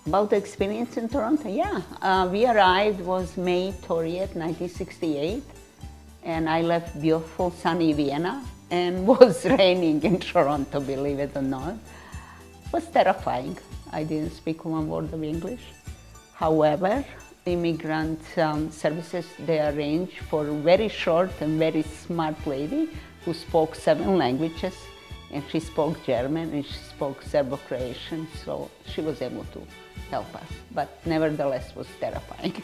About the experience in Toronto, yeah. We arrived was May 30th, 1968, and I left beautiful sunny Vienna, and was raining in Toronto, believe it or not. It was terrifying. I didn't speak one word of English. However, immigrant services, they arranged for a very short and very smart lady who spoke 7 languages, and she spoke German and she spoke Serbo-Croatian, so she was able to help us, but nevertheless was terrifying.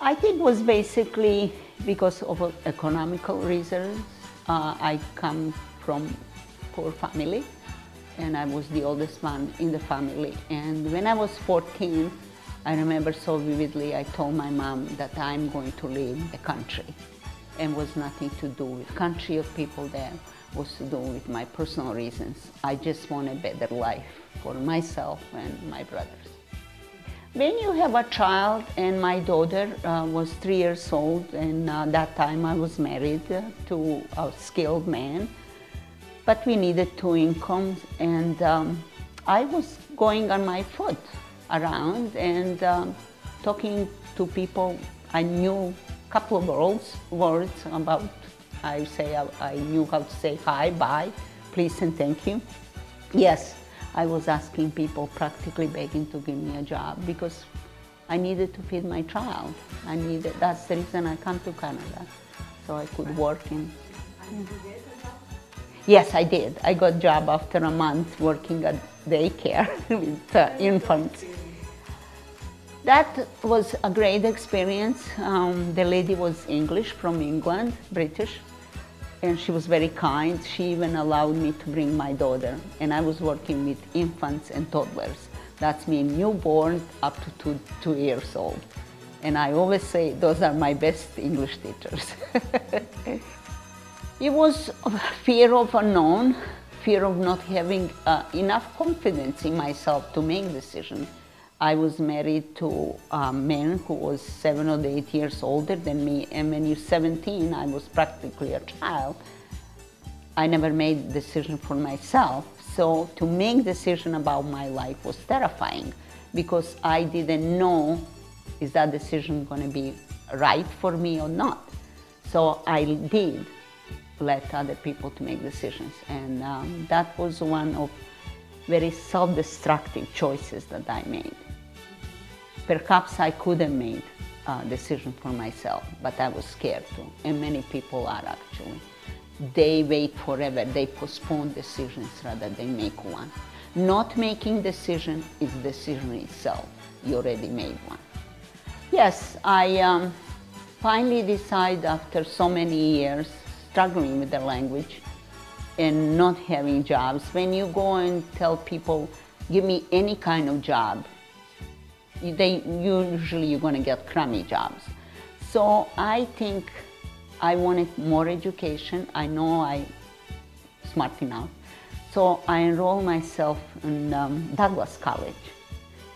I think it was basically because of economical reasons. I come from poor family, and I was the oldest one in the family. And when I was 14, I remember so vividly, I told my mom that I'm going to leave the country. And was nothing to do with country or people there, was to do with my personal reasons. I just want a better life for myself and my brothers. When you have a child, and my daughter was 3 years old, and that time I was married to a skilled man, but we needed 2 incomes, and I was going on my foot around and talking to people. I knew a couple of words about, I knew how to say hi, bye, please and thank you. Yes, I was asking people, practically begging to give me a job because I needed to feed my child. That's the reason I come to Canada, so I could work in. Yes, I did. I got a job after a month working at daycare with infants. That was a great experience. The lady was English, from England, British, and she was very kind. She even allowed me to bring my daughter, and I was working with infants and toddlers. That's mean newborn up to 2 years old. And I always say those are my best English teachers. It was fear of unknown, fear of not having enough confidence in myself to make decisions. I was married to a man who was 7 or 8 years older than me, and when you're 17, I was practically a child. I never made a decision for myself, so to make decision about my life was terrifying because I didn't know, is that decision going to be right for me or not? So I did let other people to make decisions, and that was one of very self-destructive choices that I made. Perhaps I could have made a decision for myself, but I was scared to, and many people are actually. They wait forever, they postpone decisions rather than make one. Not making decision is decision itself. You already made one. Yes, I finally decided after so many years struggling with the language and not having jobs. When you go and tell people, give me any kind of job, usually you're going to get crummy jobs. So I think I wanted more education. I know I'm smart enough. So I enrolled myself in Douglas College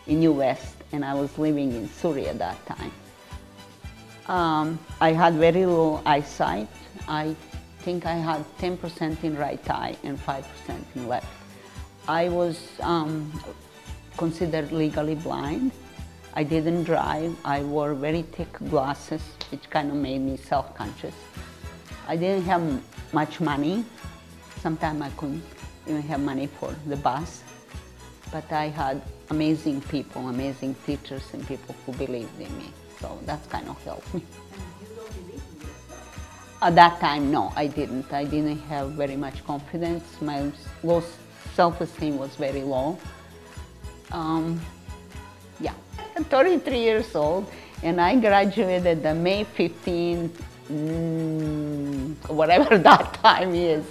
in New West, and I was living in Surrey at that time. I had very low eyesight. I think I had 10% in right eye and 5% in left. I was considered legally blind. I didn't drive. I wore very thick glasses, which kind of made me self-conscious. I didn't have much money. Sometimes I couldn't even have money for the bus. But I had amazing people, amazing teachers, and people who believed in me. So that's kind of helped me. At that time, no, I didn't. I didn't have very much confidence. My self-esteem was very low. Yeah, I'm 33 years old, and I graduated on May 15, whatever that time is,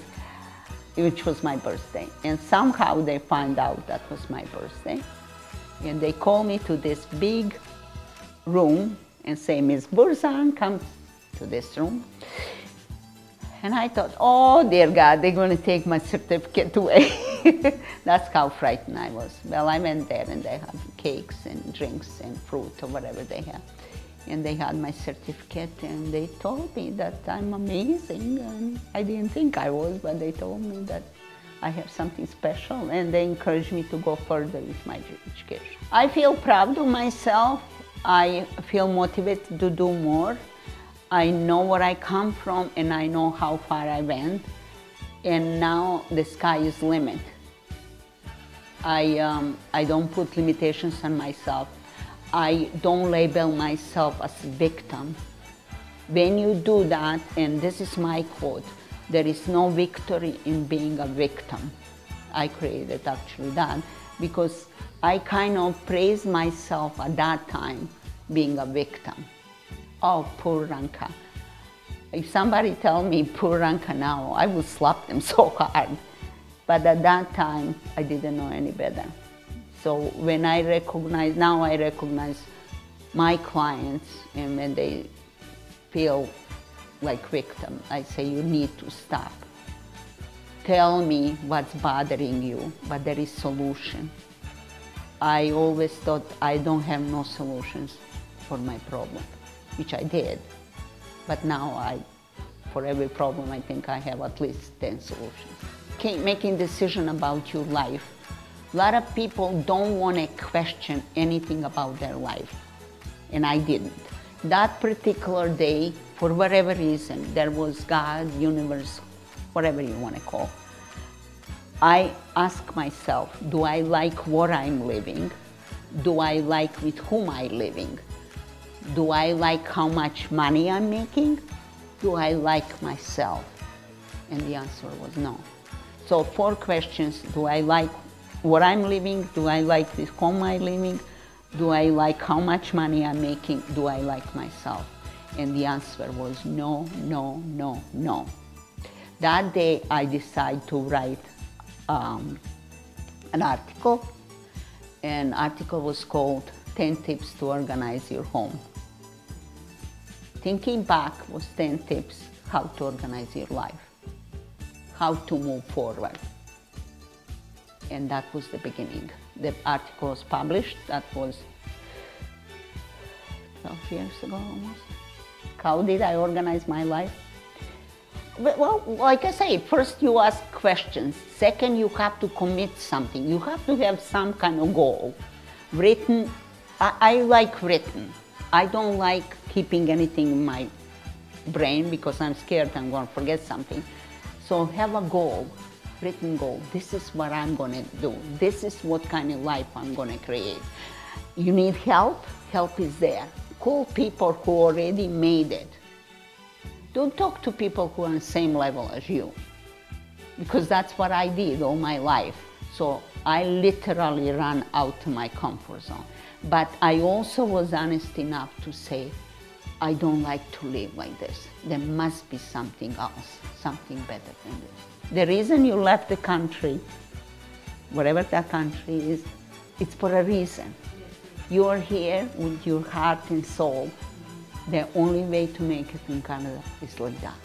which was my birthday. And somehow they find out that was my birthday. And they call me to this big room and say, Ms. Burzan, come to this room. And I thought, oh dear God, they're going to take my certificate away. That's how frightened I was. Well, I went there and they had cakes and drinks and fruit or whatever they had. And they had my certificate and they told me that I'm amazing. And I didn't think I was, but they told me that I have something special, and they encourage me to go further with my education. I feel proud of myself. I feel motivated to do more. I know where I come from, and I know how far I went, and now the sky is the limit. I don't put limitations on myself. I don't label myself as a victim. When you do that, and this is my quote, there is no victory in being a victim. I created actually that because I kind of praised myself at that time being a victim. Oh, poor Ranka. If somebody tell me poor Ranka now, I would slap them so hard. But at that time, I didn't know any better. So when now I recognize my clients, and when they feel like victim, I say, you need to stop. Tell me what's bothering you, but there is solution. I always thought I don't have no solutions for my problem, which I did. But now for every problem, I think I have at least 10 solutions. Making decision about your life. A lot of people don't want to question anything about their life, and I didn't. That particular day, for whatever reason, there was God, universe, whatever you want to call. I ask myself, do I like what I'm living? Do I like with whom I'm living? Do I like how much money I'm making? Do I like myself? And the answer was no. So 4 questions: do I like what I'm living? Do I like with whom I'm living? Do I like how much money I'm making? Do I like myself? And the answer was no, no, no, no. That day I decided to write an article. An article was called 10 Tips to Organize Your Home. Thinking back was 10 tips how to organize your life, how to move forward. And that was the beginning. The article was published, that was 12 years ago almost. How did I organize my life? Well, like I say, first you ask questions. Second, you have to commit something. You have to have some kind of goal. Written, I like written. I don't like keeping anything in my brain because I'm scared I'm going to forget something. So have a goal, written goal. This is what I'm going to do. This is what kind of life I'm going to create. You need help? Help is there. Call people who already made it. Don't talk to people who are on the same level as you, because that's what I did all my life. So I literally ran out of my comfort zone. But I also was honest enough to say, I don't like to live like this. There must be something else, something better than this. The reason you left the country, whatever that country is, it's for a reason. You're here with your heart and soul. The only way to make it in Canada is like that.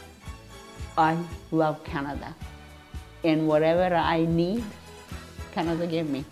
I love Canada. And whatever I need, Canada gave me.